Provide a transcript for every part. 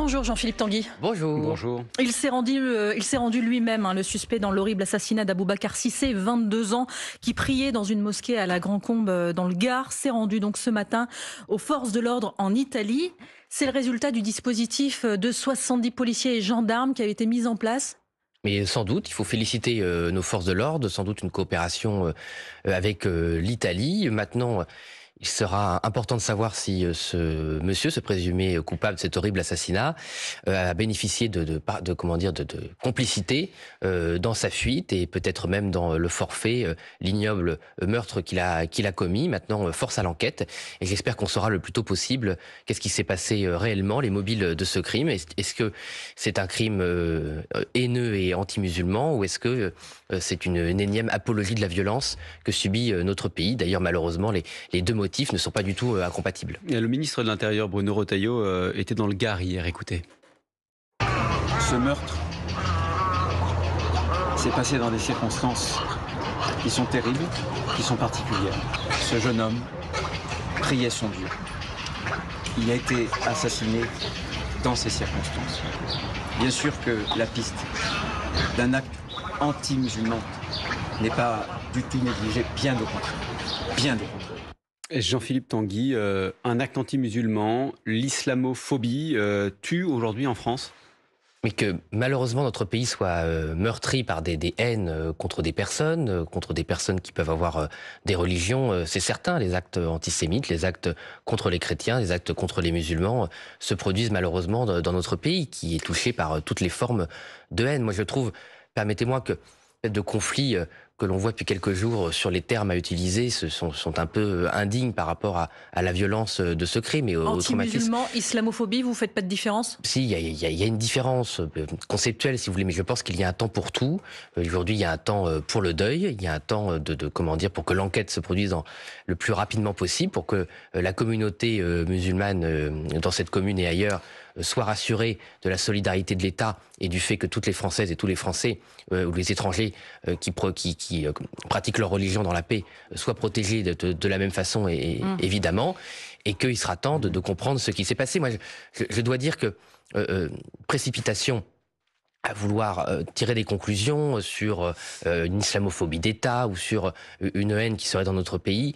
Bonjour Jean-Philippe Tanguy. Bonjour. Bonjour. Il s'est rendu lui-même, le suspect dans l'horrible assassinat d'Aboubacar Cissé, 22 ans, qui priait dans une mosquée à la Grand-Combe dans le Gard. S'est rendu donc ce matin aux forces de l'ordre en Italie. C'est le résultat du dispositif de 70 policiers et gendarmes qui avait été mis en place. Mais sans doute, il faut féliciter nos forces de l'ordre, sans doute une coopération avec l'Italie. Maintenant, il sera important de savoir si ce monsieur, ce présumé coupable de cet horrible assassinat, a bénéficié de complicité dans sa fuite et peut-être même dans le forfait, l'ignoble meurtre qu'il a commis. Maintenant, force à l'enquête et j'espère qu'on saura le plus tôt possible qu'est-ce qui s'est passé réellement, les mobiles de ce crime. Est-ce que c'est un crime haineux et anti-musulman ou est-ce que c'est une énième apologie de la violence que subit notre pays? D'ailleurs, malheureusement, les deux motifs ne sont pas du tout incompatibles. Et le ministre de l'Intérieur, Bruno Retailleau, était dans le Gard hier. Écoutez. Ce meurtre s'est passé dans des circonstances qui sont terribles, qui sont particulières. Ce jeune homme priait son Dieu. Il a été assassiné dans ces circonstances. Bien sûr que la piste d'un acte anti-musulman n'est pas du tout négligée, bien au contraire. Bien au contraire. Jean-Philippe Tanguy, un acte anti-musulman, l'islamophobie tue aujourd'hui en France? Mais que malheureusement notre pays soit meurtri par des haines contre des personnes qui peuvent avoir des religions, c'est certain. Les actes antisémites, les actes contre les chrétiens, les actes contre les musulmans se produisent malheureusement dans notre pays qui est touché par toutes les formes de haine. Moi je trouve, permettez-moi que de conflits que l'on voit depuis quelques jours sur les termes à utiliser sont un peu indignes par rapport à la violence de ce crime et au traumatisme. Anti-musulman, islamophobie, vous ne faites pas de différence? Si, il y a une différence conceptuelle, si vous voulez, mais je pense qu'il y a un temps pour tout. Aujourd'hui, il y a un temps pour le deuil, il y a un temps pour que l'enquête se produise le plus rapidement possible, pour que la communauté musulmane dans cette commune et ailleurs soit rassurée de la solidarité de l'État et du fait que toutes les Françaises et tous les Français ou les étrangers qui pratiquent leur religion dans la paix soient protégés de la même façon, évidemment, et qu'il sera temps de comprendre ce qui s'est passé. Moi, je dois dire que précipitation à vouloir tirer des conclusions sur une islamophobie d'État ou sur une haine qui serait dans notre pays,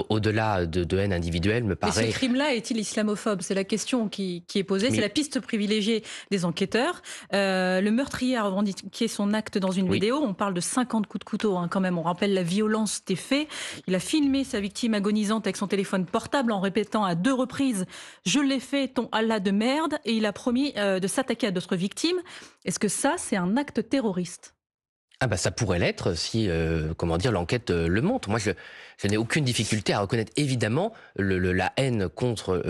au-delà de haine individuelle, me paraît... Mais ce crime-là est-il islamophobe? C'est la question qui est posée, c'est la piste privilégiée des enquêteurs. Le meurtrier a revendiqué son acte dans une vidéo, on parle de 50 coups de couteau quand même, on rappelle la violence des faits. Il a filmé sa victime agonisante avec son téléphone portable en répétant à 2 reprises « Je l'ai fait, ton Allah de merde » et il a promis de s'attaquer à d'autres victimes. Est-ce que ça, c'est un acte terroriste? Ah bah ça pourrait l'être si, l'enquête le montre. Moi, je n'ai aucune difficulté à reconnaître évidemment la haine contre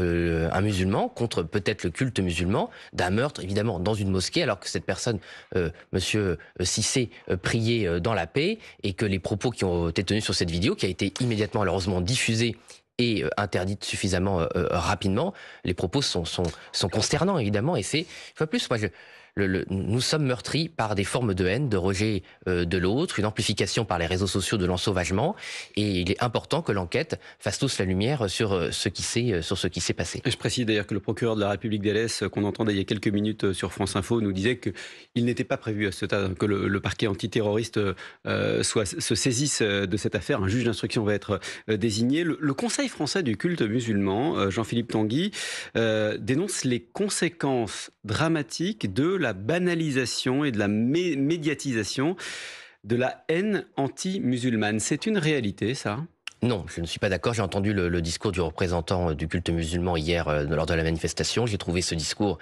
un musulman, contre peut-être le culte musulman, d'un meurtre évidemment dans une mosquée, alors que cette personne, Monsieur Cissé, priait dans la paix, et que les propos qui ont été tenus sur cette vidéo, qui a été immédiatement malheureusement diffusée et interdite suffisamment rapidement, les propos sont consternants évidemment, et c'est une fois plus, moi nous sommes meurtris par des formes de haine, de rejet de l'autre, une amplification par les réseaux sociaux de l'ensauvagement, et il est important que l'enquête fasse tous la lumière sur ce qui s'est passé. Je précise d'ailleurs que le procureur de la République d'Alès, qu'on entendait il y a quelques minutes sur France Info, nous disait qu'il n'était pas prévu à ce stade que le parquet antiterroriste se saisisse de cette affaire. Un juge d'instruction va être désigné. Le Conseil français du culte musulman, Jean-Philippe Tanguy, dénonce les conséquences dramatiques de la banalisation et de la médiatisation de la haine anti-musulmane. C'est une réalité, ça ? Non, je ne suis pas d'accord. J'ai entendu le discours du représentant du culte musulman hier lors de la manifestation. J'ai trouvé ce discours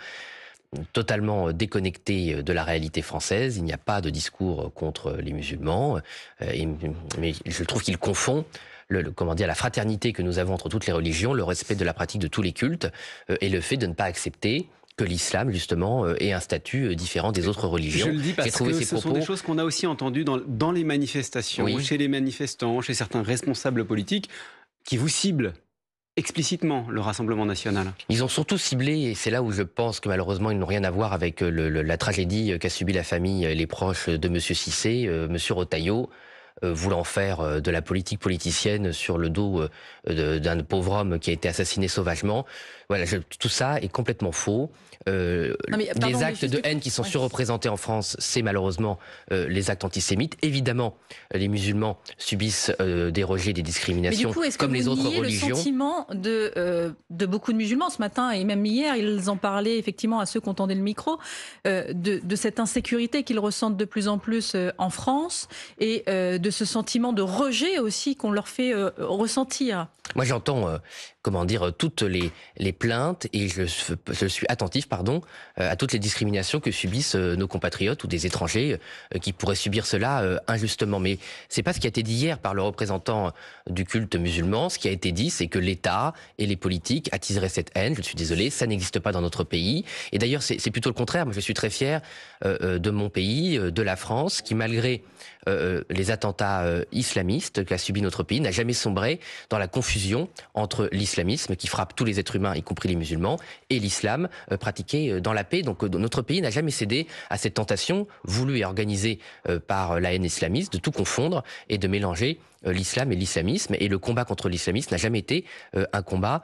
totalement déconnecté de la réalité française. Il n'y a pas de discours contre les musulmans, mais je trouve qu'il confond la fraternité que nous avons entre toutes les religions, le respect de la pratique de tous les cultes, et le fait de ne pas accepter que l'islam, justement, ait un statut différent des autres religions. Je le dis parce que ce sont des choses qu'on a aussi entendues dans les manifestations, chez les manifestants, chez certains responsables politiques, qui vous ciblent explicitement le Rassemblement national. Ils ont surtout ciblé, et c'est là où je pense que malheureusement ils n'ont rien à voir avec la tragédie qu'a subie la famille, les proches de Monsieur Cissé, Monsieur Retailleau, voulant faire de la politique politicienne sur le dos d'un pauvre homme qui a été assassiné sauvagement. Voilà, tout ça est complètement faux. Les actes de haine qui sont surreprésentés en France, c'est malheureusement les actes antisémites. Évidemment, les musulmans subissent des rejets, des discriminations, mais du coup, est-ce comme que les autres religions. Le sentiment de beaucoup de musulmans ce matin et même hier, ils en parlaient effectivement à ceux qui entendaient le micro, de cette insécurité qu'ils ressentent de plus en plus en France et de ce sentiment de rejet aussi qu'on leur fait ressentir. Moi, j'entends, toutes les plaintes et je suis attentif, à toutes les discriminations que subissent nos compatriotes ou des étrangers qui pourraient subir cela injustement. Mais c'est pas ce qui a été dit hier par le représentant du culte musulman. Ce qui a été dit, c'est que l'État et les politiques attiseraient cette haine. Je suis désolé, ça n'existe pas dans notre pays. Et d'ailleurs, c'est plutôt le contraire. Moi, je suis très fier de mon pays, de la France, qui malgré les attentats islamistes qu'a subi notre pays, n'a jamais sombré dans la confusion entre l'islamisme qui frappe tous les êtres humains, y compris les musulmans, et l'islam pratiqué dans la paix. Donc notre pays n'a jamais cédé à cette tentation voulue et organisée par la haine islamiste de tout confondre et de mélanger l'islam et l'islamisme. Et le combat contre l'islamisme n'a jamais été un combat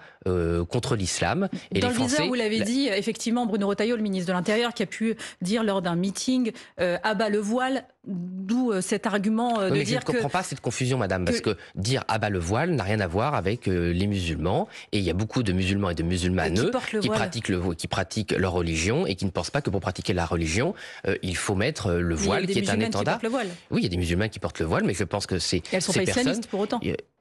contre l'islam. Et dans les le viseur, Français, vous l'avez dit, effectivement, Bruno Retailleau, le ministre de l'Intérieur, qui a pu dire lors d'un meeting abat le voile, d'où cet argument de mais dire je ne comprends pas cette confusion, madame, parce que dire abat le voile n'a rien à voir avec les musulmans. Et il y a beaucoup de musulmans et de musulmanes qui pratiquent leur religion et qui ne pensent pas que pour pratiquer la religion, il faut mettre le voile, qui est un étendard. Oui, il y a des musulmans qui portent le voile, mais je pense que c'est islamistes pour autant.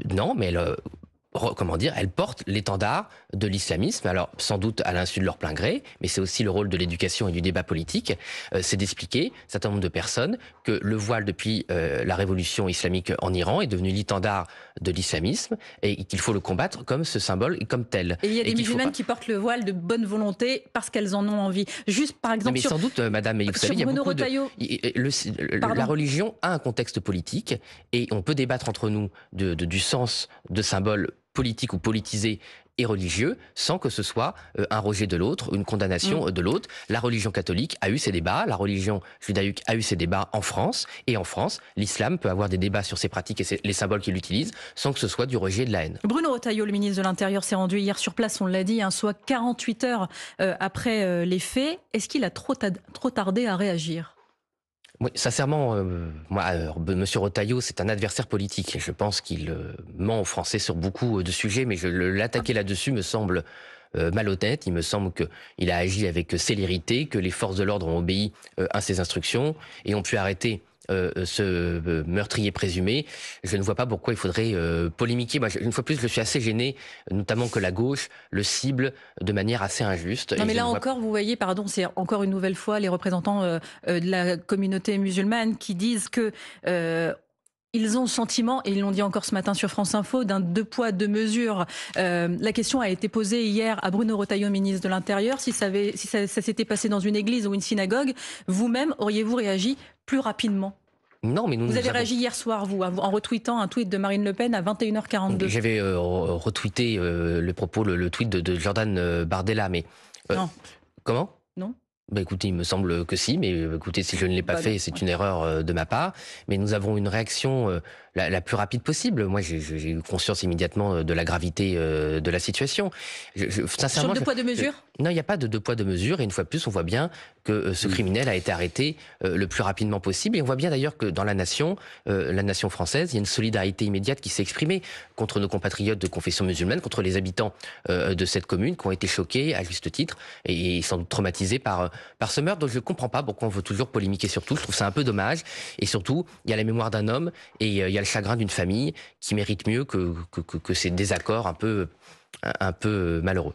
Non, mais elles portent l'étendard de l'islamisme, alors sans doute à l'insu de leur plein gré, mais c'est aussi le rôle de l'éducation et du débat politique, c'est d'expliquer un certain nombre de personnes que le voile depuis la révolution islamique en Iran est devenu l'étendard de l'islamisme et qu'il faut le combattre comme ce symbole et comme tel. Et il y a des musulmanes qui portent le voile de bonne volonté parce qu'elles en ont envie. Juste par exemple, mais sans doute, madame, vous savez, il y a beaucoup la religion a un contexte politique et on peut débattre entre nous du sens de symboles politique ou politisé et religieux, sans que ce soit un rejet de l'autre, une condamnation de l'autre. La religion catholique a eu ses débats, la religion judaïque a eu ses débats en France, et en France, l'islam peut avoir des débats sur ses pratiques et les symboles qu'il utilise, sans que ce soit du rejet et de la haine. Bruno Retailleau, le ministre de l'Intérieur, s'est rendu hier sur place, on l'a dit, soit 48 heures après les faits. Est-ce qu'il a trop tardé à réagir ? Oui, sincèrement, Monsieur Retailleau, c'est un adversaire politique. Je pense qu'il ment aux Français sur beaucoup de sujets, mais l'attaquer là-dessus me semble malhonnête. Il me semble qu'il a agi avec célérité, que les forces de l'ordre ont obéi à ses instructions et ont pu arrêter ce meurtrier présumé. Je ne vois pas pourquoi il faudrait polémiquer. Moi, une fois plus, je suis assez gêné, notamment que la gauche le cible de manière assez injuste. Non, mais là encore, vous voyez, c'est encore une nouvelle fois les représentants de la communauté musulmane qui disent que ils ont le sentiment, et ils l'ont dit encore ce matin sur France Info, d'un deux poids, deux mesures. La question a été posée hier à Bruno Retailleau, ministre de l'Intérieur, si ça s'était passé dans une église ou une synagogue, vous-même, auriez-vous réagi plus rapidement ? Non, mais vous avez réagi hier soir, vous, en retweetant un tweet de Marine Le Pen à 21h42. J'avais retweeté le tweet de Jordan Bardella, mais... non. Comment ? Non. Écoutez, il me semble que si, mais écoutez, si je ne l'ai pas fait, c'est une erreur de ma part. Mais nous avons une réaction la plus rapide possible. Moi, j'ai eu conscience immédiatement de la gravité de la situation. Sur Sincèrement, deux poids, deux mesures ? Non, il n'y a pas de deux poids, deux mesures. Et une fois de plus, on voit bien que ce criminel a été arrêté le plus rapidement possible. Et on voit bien d'ailleurs que dans la nation française, il y a une solidarité immédiate qui s'est exprimée contre nos compatriotes de confession musulmane, contre les habitants de cette commune qui ont été choqués, à juste titre, et sans doute traumatisés par ce meurtre. Donc je ne comprends pas pourquoi on veut toujours polémiquer sur tout. Je trouve ça un peu dommage. Et surtout, il y a la mémoire d'un homme et il y a le chagrin d'une famille qui mérite mieux que ces désaccords un peu malheureux.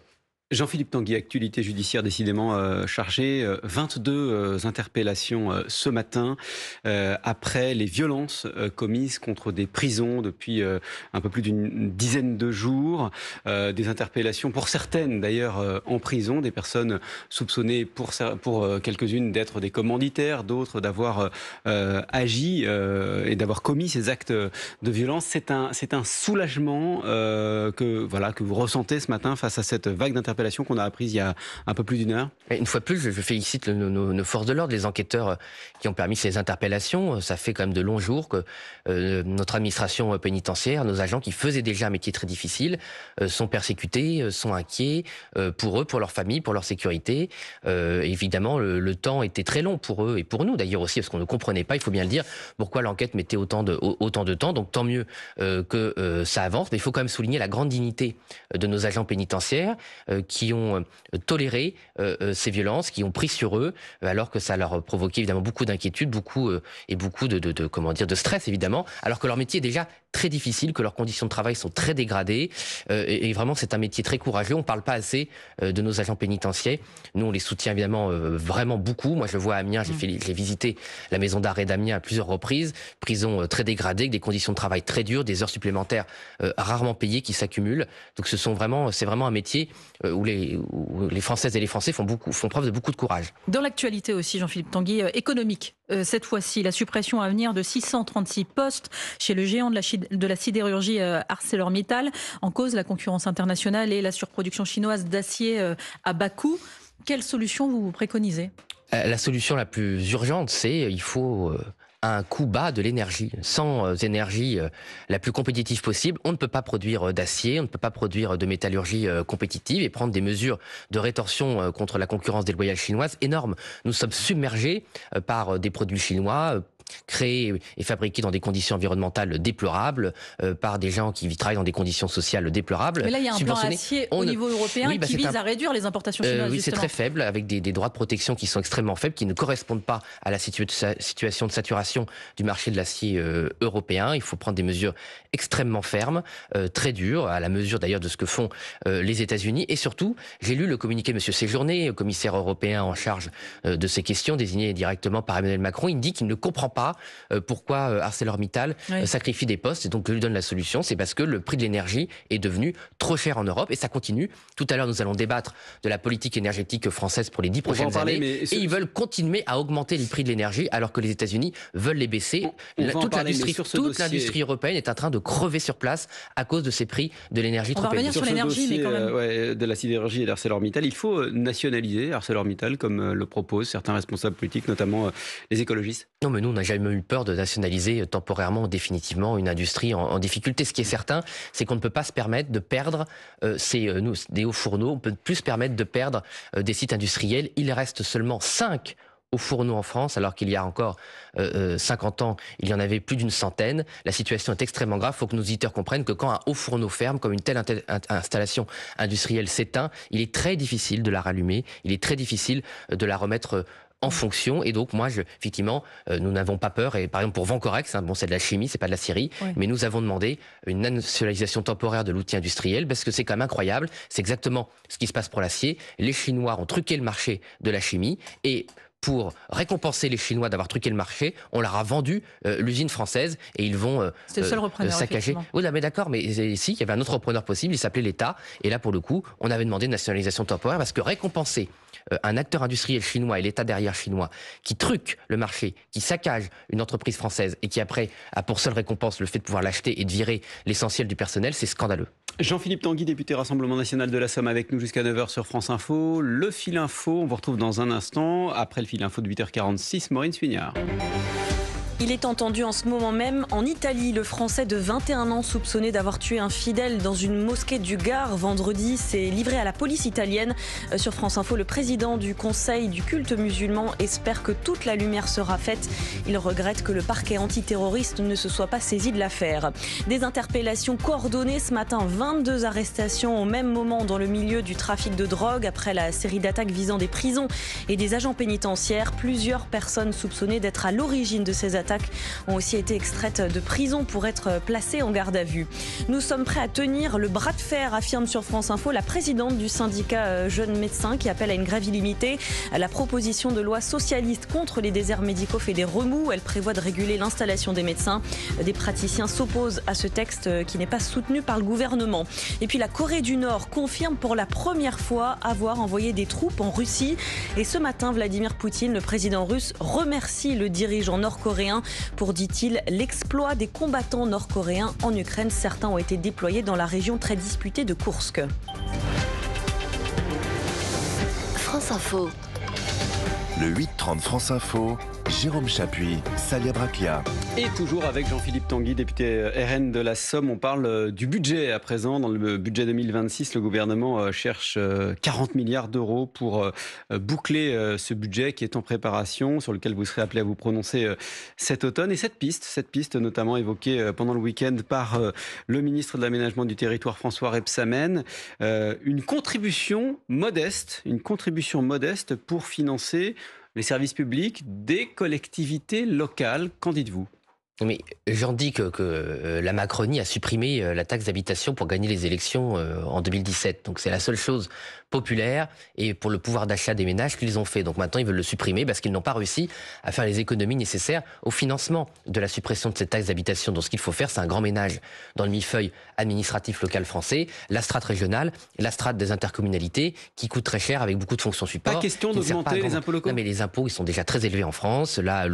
Jean-Philippe Tanguy, actualité judiciaire décidément chargée. 22 interpellations ce matin après les violences commises contre des prisons depuis un peu plus d'une dizaine de jours. Des interpellations pour certaines d'ailleurs en prison, des personnes soupçonnées pour quelques-unes d'être des commanditaires, d'autres d'avoir agi et d'avoir commis ces actes de violence. C'est un soulagement que vous ressentez ce matin face à cette vague d'interpellations interpellations qu'on a apprises il y a un peu plus d'une heure. Et une fois de plus, je félicite nos forces de l'ordre, les enquêteurs qui ont permis ces interpellations. Ça fait quand même de longs jours que notre administration pénitentiaire, nos agents qui faisaient déjà un métier très difficile, sont persécutés, sont inquiets pour eux, pour leur famille, pour leur sécurité. Évidemment, le temps était très long pour eux et pour nous d'ailleurs aussi, parce qu'on ne comprenait pas, il faut bien le dire, pourquoi l'enquête mettait autant de temps. Donc tant mieux que ça avance, mais il faut quand même souligner la grande dignité de nos agents pénitentiaires qui ont toléré ces violences, qui ont pris sur eux, alors que ça leur provoquait évidemment beaucoup d'inquiétude, beaucoup de stress évidemment, alors que leur métier est déjà très difficile, que leurs conditions de travail sont très dégradées, et vraiment c'est un métier très courageux. On ne parle pas assez de nos agents pénitentiaires. Nous on les soutient évidemment vraiment beaucoup. Moi je le vois à Amiens, j'ai visité la maison d'arrêt d'Amiens à plusieurs reprises, prison très dégradée, avec des conditions de travail très dures, des heures supplémentaires rarement payées qui s'accumulent. Donc c'est vraiment un métier où les Françaises et les Français font preuve de beaucoup de courage. Dans l'actualité aussi, Jean-Philippe Tanguy, économique. Cette fois-ci, la suppression à venir de 636 postes chez le géant de la sidérurgie ArcelorMittal. En cause, la concurrence internationale et la surproduction chinoise d'acier à bas coût. Quelle solution vous préconisez ? La solution la plus urgente, c'est il faut un coût bas de l'énergie. Sans énergie la plus compétitive possible, on ne peut pas produire d'acier, on ne peut pas produire de métallurgie compétitive et prendre des mesures de rétorsion contre la concurrence déloyale chinoise énormes. Nous sommes submergés par des produits chinois créés et fabriqués dans des conditions environnementales déplorables, par des gens qui travaillent dans des conditions sociales déplorables. Mais là, il y a un plan acier au niveau européen qui vise à réduire les importations chinoises. Oui, c'est très faible, avec des droits de protection qui sont extrêmement faibles, qui ne correspondent pas à la situation de saturation du marché de l'acier européen. Il faut prendre des mesures extrêmement fermes, très dures, à la mesure d'ailleurs de ce que font les États-Unis. Et surtout, j'ai lu le communiqué de M. Séjourné, commissaire européen en charge de ces questions, désigné directement par Emmanuel Macron. Il dit qu'il ne comprend pas pourquoi ArcelorMittal sacrifie des postes. Et donc, je lui donne la solution, c'est parce que le prix de l'énergie est devenu trop cher en Europe et ça continue. Tout à l'heure, nous allons débattre de la politique énergétique française pour les 10 prochaines années. Et ils veulent continuer à augmenter les prix de l'énergie alors que les États-Unis veulent les baisser. Toute l'industrie européenne est en train de crever sur place à cause de ces prix de l'énergie trop élevés. On va revenir sur l'énergie, mais quand même. De la sidérurgie et d'ArcelorMittal, il faut nationaliser ArcelorMittal comme le proposent certains responsables politiques, notamment les écologistes. Non, mais nous, on n'a jamais eu peur de nationaliser temporairement, définitivement, une industrie en difficulté. Ce qui est certain, c'est qu'on ne peut pas se permettre de perdre des hauts fourneaux, on ne peut plus se permettre de perdre des sites industriels. Il reste seulement 5 hauts fourneaux en France, alors qu'il y a encore 50 ans, il y en avait plus d'une centaine. La situation est extrêmement grave. Il faut que nos auditeurs comprennent que quand un haut fourneau ferme, comme une telle installation industrielle s'éteint, il est très difficile de la rallumer, il est très difficile de la remettre en fonction. Et donc, moi, effectivement, nous n'avons pas peur. Et par exemple, pour Vencorex, c'est de la chimie, c'est pas de l'aciérie, mais nous avons demandé une nationalisation temporaire de l'outil industriel parce que c'est quand même incroyable. C'est exactement ce qui se passe pour l'acier. Les Chinois ont truqué le marché de la chimie et pour récompenser les Chinois d'avoir truqué le marché, on leur a vendu l'usine française et ils vont saccager. Oui, mais d'accord, mais si, il y avait un autre repreneur possible, il s'appelait l'État. Et là, pour le coup, on avait demandé une nationalisation temporaire parce que récompenser un acteur industriel chinois et l'État derrière chinois qui truque le marché, qui saccage une entreprise française et qui après a pour seule récompense le fait de pouvoir l'acheter et de virer l'essentiel du personnel, c'est scandaleux. Jean-Philippe Tanguy, député Rassemblement National de la Somme, avec nous jusqu'à 9h sur France Info. Le fil info, on vous retrouve dans un instant. Après le fil info de 8h46, Maureen Suignard. Il est entendu en ce moment même en Italie. Le Français de 21 ans soupçonné d'avoir tué un fidèle dans une mosquée du Gard vendredi s'est livré à la police italienne. Sur France Info, le président du Conseil du culte musulman espère que toute la lumière sera faite. Il regrette que le parquet antiterroriste ne se soit pas saisi de l'affaire. Des interpellations coordonnées ce matin, 22 arrestations au même moment dans le milieu du trafic de drogue après la série d'attaques visant des prisons et des agents pénitentiaires. Plusieurs personnes soupçonnées d'être à l'origine de ces attaques ont aussi été extraites de prison pour être placées en garde à vue. Nous sommes prêts à tenir le bras de fer, affirme sur France Info la présidente du syndicat Jeunes Médecins qui appelle à une grève illimitée. La proposition de loi socialiste contre les déserts médicaux fait des remous. Elle prévoit de réguler l'installation des médecins. Des praticiens s'opposent à ce texte qui n'est pas soutenu par le gouvernement. Et puis la Corée du Nord confirme pour la première fois avoir envoyé des troupes en Russie. Et ce matin, Vladimir Poutine, le président russe, remercie le dirigeant nord-coréen pour, dit-il, l'exploit des combattants nord-coréens en Ukraine. Certains ont été déployés dans la région très disputée de Koursk. France Info. Le 8-30 France Info, Jérôme Chapuis, Salia Braclia. Et toujours avec Jean-Philippe Tanguy, député RN de la Somme. On parle du budget à présent. Dans le budget 2026, le gouvernement cherche 40 milliards d'euros pour boucler ce budget qui est en préparation, sur lequel vous serez appelé à vous prononcer cet automne. Et cette piste notamment évoquée pendant le week-end par le ministre de l'Aménagement du Territoire, François Rebsamen, une contribution modeste pour financer les services publics des collectivités locales. Qu'en dites-vous ? Mais j'en dis que la Macronie a supprimé la taxe d'habitation pour gagner les élections en 2017. Donc c'est la seule chose populaire et pour le pouvoir d'achat des ménages qu'ils ont fait. Donc maintenant ils veulent le supprimer parce qu'ils n'ont pas réussi à faire les économies nécessaires au financement de la suppression de cette taxe d'habitation. Donc ce qu'il faut faire, c'est un grand ménage dans le millefeuille administratif local français, la strate régionale, la strate des intercommunalités qui coûte très cher avec beaucoup de fonctions support. Pas question d'augmenter les impôts locaux. Non mais les impôts ils sont déjà très élevés en France. Là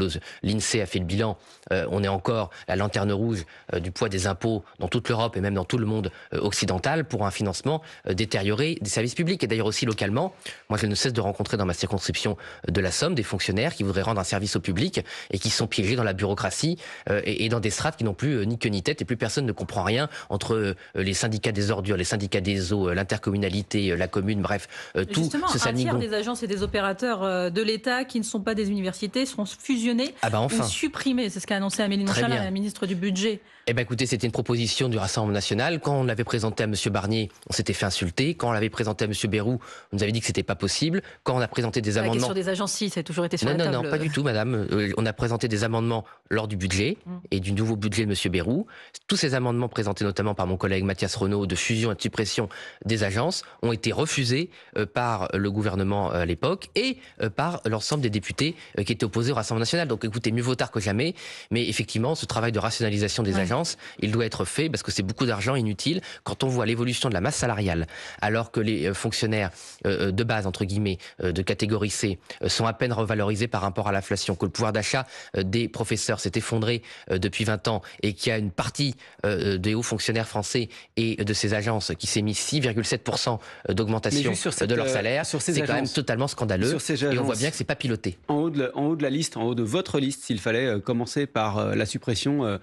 l'INSEE a fait le bilan. On est encore la lanterne rouge du poids des impôts dans toute l'Europe et même dans tout le monde occidental pour un financement détérioré des services publics. Et d'ailleurs aussi localement, moi je ne cesse de rencontrer dans ma circonscription de la Somme des fonctionnaires qui voudraient rendre un service au public et qui sont piégés dans la bureaucratie et dans des strates qui n'ont plus ni queue ni tête et plus personne ne comprend rien entre les syndicats des ordures, les syndicats des eaux, l'intercommunalité, la commune, bref, tout ce salnigon. Un tiers des agences et des opérateurs de l'État qui ne sont pas des universités seront fusionnés ou supprimés. C'est ce qu'a annoncé Amélie Montchalin, la ministre du Budget. Eh bien écoutez, c'était une proposition du Rassemblement national. Quand on l'avait présenté à M. Barnier, on s'était fait insulter. Quand on l'avait présenté à M. Bayrou, on nous avait dit que c'était pas possible. Quand on a présenté des amendements... La question des agences, si, ça a toujours été sur la table. Non, pas du tout, madame. On a présenté des amendements lors du budget et du nouveau budget de M. Bayrou. Tous ces amendements présentés notamment par mon collègue Mathias Renaud de fusion et de suppression des agences ont été refusés par le gouvernement à l'époque et par l'ensemble des députés qui étaient opposés au Rassemblement national. Donc écoutez, mieux vaut tard que jamais. Mais effectivement, ce travail de rationalisation des agences, il doit être fait parce que c'est beaucoup d'argent inutile quand on voit l'évolution de la masse salariale, alors que les fonctionnaires de base, entre guillemets, de catégorie C, sont à peine revalorisés par rapport à l'inflation, que le pouvoir d'achat des professeurs s'est effondré depuis 20 ans et qu'il y a une partie des hauts fonctionnaires français et de ces agences qui s'est mis 6,7% d'augmentation de leur salaire, c'est quand même totalement scandaleux et on voit bien que c'est pas piloté. En haut de la liste, en haut de votre liste, s'il fallait commencer par la suppression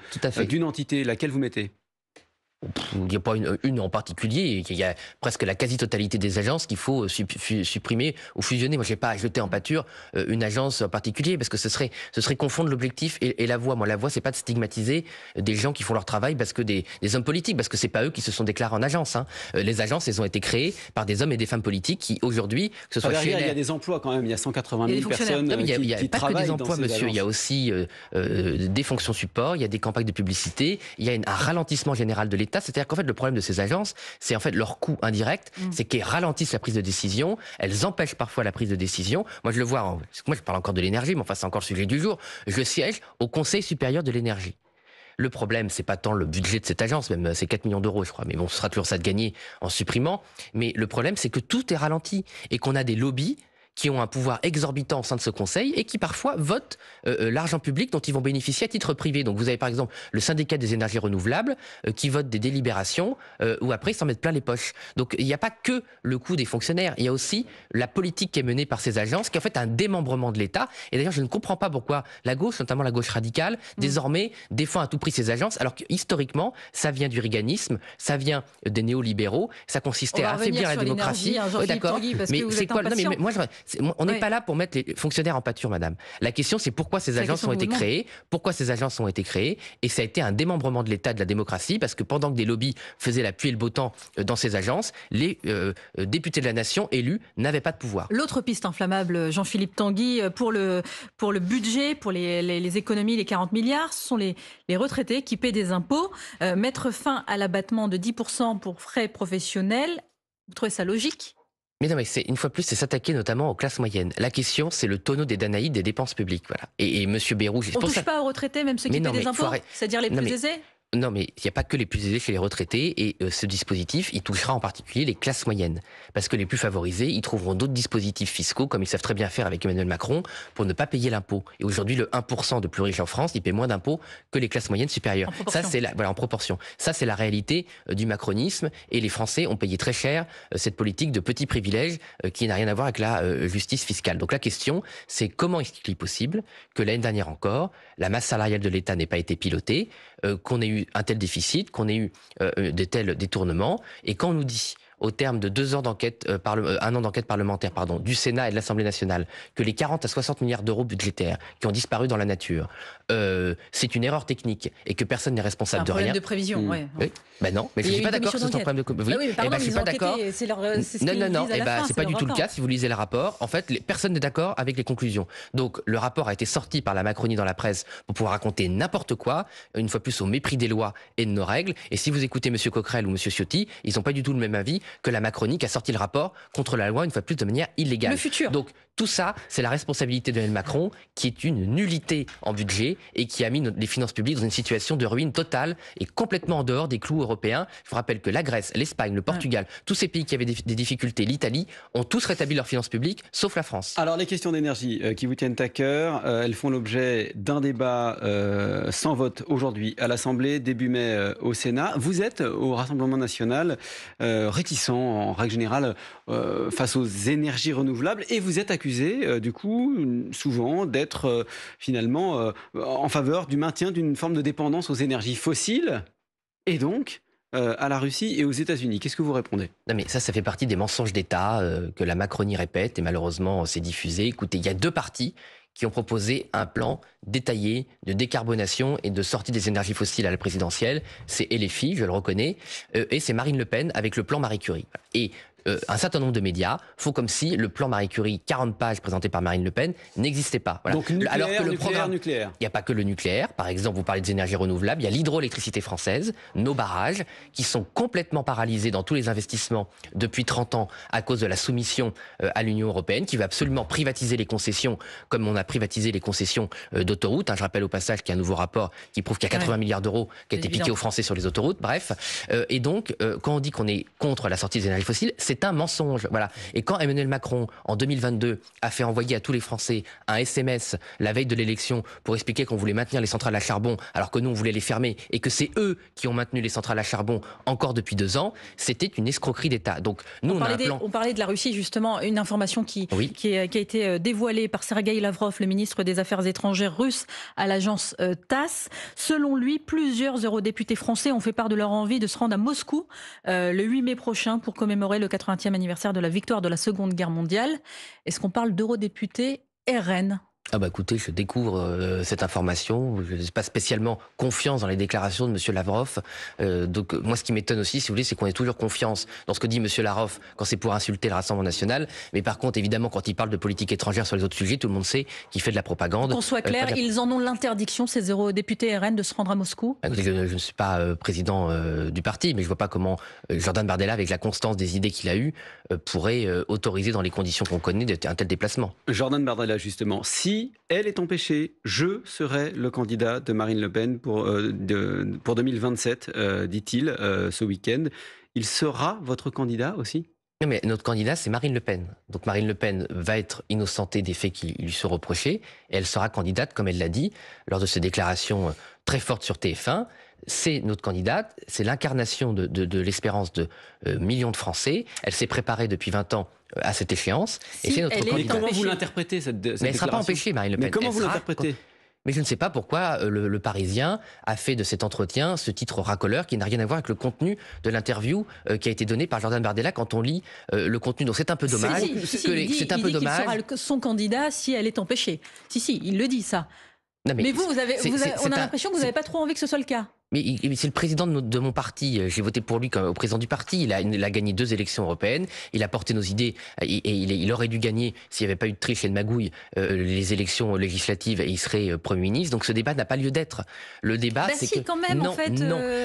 d'une entité, laquelle vous mettez ? Il n'y a pas une en particulier, il y a presque la quasi-totalité des agences qu'il faut supprimer ou fusionner. Moi, je n'ai pas à jeter en pâture une agence en particulier, parce que ce serait confondre l'objectif et la voie. Moi, la voie, c'est pas de stigmatiser des gens qui font leur travail parce que des hommes politiques, parce que c'est pas eux qui se sont déclarés en agence. Les agences, elles ont été créées par des hommes et des femmes politiques qui, aujourd'hui, que ce soit chez il y a des emplois quand même, il y a 180 000 personnes il n'y a qui pas travaillent que des emplois, monsieur. Agences. Il y a aussi des fonctions support, il y a des campagnes de publicité, il y a un ralentissement général de l'État. C'est-à-dire qu'en fait, le problème de ces agences, c'est en fait leur coût indirect, c'est qu'elles ralentissent la prise de décision, elles empêchent parfois la prise de décision. Moi, je le vois, moi je parle encore de l'énergie, mais enfin c'est encore le sujet du jour. Je siège au Conseil supérieur de l'énergie. Le problème, c'est pas tant le budget de cette agence, même c'est 4 millions d'euros, je crois. Mais bon, ce sera toujours ça de gagner en supprimant. Mais le problème, c'est que tout est ralenti et qu'on a des lobbies qui ont un pouvoir exorbitant au sein de ce conseil et qui parfois votent l'argent public dont ils vont bénéficier à titre privé. Donc vous avez par exemple le syndicat des énergies renouvelables qui vote des délibérations où après ils s'en mettent plein les poches. Donc il n'y a pas que le coût des fonctionnaires, il y a aussi la politique qui est menée par ces agences qui est en fait un démembrement de l'État. Et d'ailleurs je ne comprends pas pourquoi la gauche, notamment la gauche radicale, désormais défend à tout prix ces agences, alors que historiquement ça vient du reaganisme, ça vient des néolibéraux, ça consistait à affaiblir la démocratie. D'accord, mais c'est quoi? Non, mais moi, on n'est pas là pour mettre les fonctionnaires en pâture, madame. La question, c'est pourquoi ces agences ont été créées, et ça a été un démembrement de l'État, de la démocratie, parce que pendant que des lobbies faisaient la pluie et le beau temps dans ces agences, les députés de la nation élus n'avaient pas de pouvoir. L'autre piste inflammable, Jean-Philippe Tanguy, pour le budget, pour les économies, les 40 milliards, ce sont les retraités qui paient des impôts. Mettre fin à l'abattement de 10% pour frais professionnels, vous trouvez ça logique ? Mais non, mais une fois de plus, c'est s'attaquer notamment aux classes moyennes. La question, c'est le tonneau des Danaïdes des dépenses publiques. Voilà. Et M. Bayrou... On ne touche pas aux retraités, même ceux qui paient des impôts, c'est-à-dire les plus aisés ? Non, mais il n'y a pas que les plus aisés chez les retraités, et ce dispositif, il touchera en particulier les classes moyennes. Parce que les plus favorisés, ils trouveront d'autres dispositifs fiscaux, comme ils savent très bien faire avec Emmanuel Macron, pour ne pas payer l'impôt. Et aujourd'hui, le 1% de plus riches en France, il paie moins d'impôts que les classes moyennes supérieures. Ça, c'est voilà, en proportion. Ça, c'est la réalité du macronisme, et les Français ont payé très cher cette politique de petits privilèges qui n'a rien à voir avec la justice fiscale. Donc la question, c'est comment est-il possible que l'année dernière encore, la masse salariale de l'État n'ait pas été pilotée, qu'on ait eu un tel déficit, qu'on ait eu de tels détournements, et quand on nous dit, au terme de 2 ans d'enquête, un an d'enquête parlementaire, du Sénat et de l'Assemblée nationale, que les 40 à 60 milliards d'euros budgétaires qui ont disparu dans la nature, c'est une erreur technique et que personne n'est responsable de rien. C'est un problème de prévision, ouais. Oui. Ben non, mais je ne suis pas d'accord que c'est un problème de prévision. Oui, mais je suis pas d'accord. Non, c'est pas du tout le cas. Si vous lisez le rapport, en fait, personne n'est d'accord avec les conclusions. Donc, le rapport a été sorti par la Macronie dans la presse pour pouvoir raconter n'importe quoi, une fois plus au mépris des lois et de nos règles. Et si vous écoutez M. Coquerel ou M. Ciotti, ils n'ont pas du tout le même avis que la Macronie qui a sorti le rapport contre la loi, une fois plus, de manière illégale. Le futur. Donc, tout ça, c'est la responsabilité d'Emmanuel Macron, qui est une nullité en budget et qui a mis les finances publiques dans une situation de ruine totale et complètement en dehors des clous européens. Je vous rappelle que la Grèce, l'Espagne, le Portugal, tous ces pays qui avaient des difficultés, l'Italie, ont tous rétabli leurs finances publiques, sauf la France. Alors, les questions d'énergie qui vous tiennent à cœur, elles font l'objet d'un débat sans vote aujourd'hui à l'Assemblée, début mai au Sénat. Vous êtes, au Rassemblement national, réticent en règle générale face aux énergies renouvelables, et vous êtes accusé, du coup, souvent d'être finalement en faveur du maintien d'une forme de dépendance aux énergies fossiles, et donc à la Russie et aux États-Unis. Qu'est-ce que vous répondez ? Non, mais ça fait partie des mensonges d'État que la Macronie répète, et malheureusement c'est diffusé. Écoutez, il y a 2 partis qui ont proposé un plan détaillé de décarbonation et de sortie des énergies fossiles à la présidentielle. C'est LFI, je le reconnais, et c'est Marine Le Pen avec le plan Marie Curie. Et un certain nombre de médias font comme si le plan Marie Curie, 40 pages présenté par Marine Le Pen, n'existait pas. Voilà. Donc nucléaire, alors que le programme, nucléaire. Il n'y a pas que le nucléaire. Par exemple, vous parlez des énergies renouvelables, il y a l'hydroélectricité française, nos barrages, qui sont complètement paralysés dans tous les investissements depuis 30 ans à cause de la soumission à l'Union européenne, qui veut absolument privatiser les concessions, comme on a privatisé les concessions d'autoroutes. Je rappelle au passage qu'il y a un nouveau rapport qui prouve qu'il y a 80 milliards d'euros qui a été piqués aux Français sur les autoroutes. Bref. Et donc, quand on dit qu'on est contre la sortie des énergies fossiles, c'est un mensonge. Voilà. Et quand Emmanuel Macron, en 2022, a fait envoyer à tous les Français un SMS la veille de l'élection pour expliquer qu'on voulait maintenir les centrales à charbon alors que nous, on voulait les fermer et que c'est eux qui ont maintenu les centrales à charbon encore depuis 2 ans, c'était une escroquerie d'État. Donc, nous, on parlait de la Russie, justement, une information qui a été dévoilée par Sergueï Lavrov, le ministre des Affaires étrangères russe, à l'agence TASS. Selon lui, plusieurs eurodéputés français ont fait part de leur envie de se rendre à Moscou le 8 mai prochain pour commémorer le 80e anniversaire de la victoire de la Seconde Guerre mondiale. Est-ce qu'on parle d'eurodéputés RN ? Ah bah écoutez, je découvre cette information. Je n'ai pas spécialement confiance dans les déclarations de M. Lavrov. Donc moi, ce qui m'étonne aussi, si vous voulez, c'est qu'on ait toujours confiance dans ce que dit M. Lavrov quand c'est pour insulter le Rassemblement national. Mais par contre, évidemment, quand il parle de politique étrangère sur les autres sujets, tout le monde sait qu'il fait de la propagande. Qu'on soit clair, ils en ont l'interdiction, ces eurodéputés RN, de se rendre à Moscou ? Écoutez, je ne suis pas président du parti, mais je ne vois pas comment Jordan Bardella, avec la constance des idées qu'il a eues, pourrait autoriser dans les conditions qu'on connaît un tel déplacement. Jordan Bardella, justement, si elle est empêchée, je serai le candidat de Marine Le Pen pour 2027, dit-il, ce week-end. Il sera votre candidat aussi ? Non, mais notre candidat, c'est Marine Le Pen. Donc Marine Le Pen va être innocentée des faits qui lui sont reprochés, et elle sera candidate, comme elle l'a dit, lors de ses déclarations très fortes sur TF1. C'est notre candidate, c'est l'incarnation de l'espérance de millions de Français. Elle s'est préparée depuis 20 ans à cette échéance. Si et c'est notre candidate. Mais comment vous l'interprétez, cette déclaration ? Mais elle ne sera pas empêchée, Marine Le Pen. Mais comment vous l'interprétez ? Mais je ne sais pas pourquoi le Parisien a fait de cet entretien ce titre racoleur qui n'a rien à voir avec le contenu de l'interview qui a été donnée par Jordan Bardella quand on lit le contenu. Donc c'est un peu dommage. Il dit qu'il sera son candidat si elle est empêchée. Si, il le dit ça. Non, mais on a l'impression que vous n'avez pas trop envie que ce soit le cas. Mais c'est le président de mon parti. J'ai voté pour lui comme au président du parti. Il a gagné 2 élections européennes. Il a porté nos idées. Et il aurait dû gagner, s'il n'y avait pas eu de triche et de magouille, les élections législatives, et il serait Premier ministre. Donc ce débat n'a pas lieu d'être. Le débat, c'est que... quand même, non, en fait,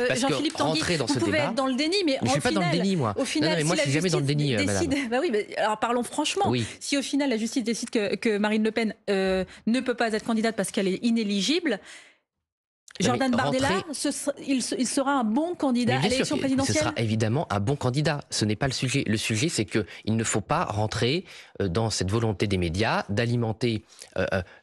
parce Jean-Philippe que Tanguy, dans vous ce pouvez débat, être dans le déni, mais je ne suis pas dans le déni, moi. Au final, non, mais moi, je suis jamais dans le déni, madame. Bah oui, alors parlons franchement. Oui. Si au final, la justice décide que Marine Le Pen ne peut pas être candidate parce qu'elle est inéligible, Jordan Bardella, il sera un bon candidat à l'élection présidentielle. Ce sera évidemment un bon candidat. Ce n'est pas le sujet. Le sujet, c'est qu'il ne faut pas rentrer dans cette volonté des médias d'alimenter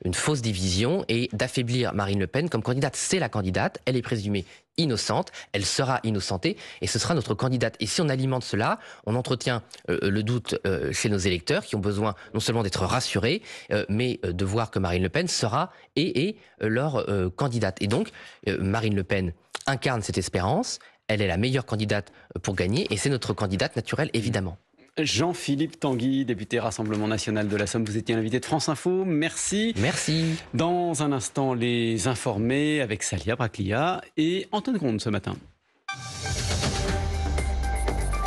une fausse division et d'affaiblir Marine Le Pen comme candidate. C'est la candidate, elle est présumée innocente, elle sera innocentée et ce sera notre candidate. Et si on alimente cela, on entretient le doute chez nos électeurs qui ont besoin non seulement d'être rassurés, mais de voir que Marine Le Pen sera et leur candidate. Et donc, Marine Le Pen incarne cette espérance, elle est la meilleure candidate pour gagner et c'est notre candidate naturelle, évidemment. Jean-Philippe Tanguy, député Rassemblement National de la Somme, vous étiez l'invité de France Info, merci. Merci. Dans un instant, les informés avec Salia Braclia et Antoine Comte ce matin.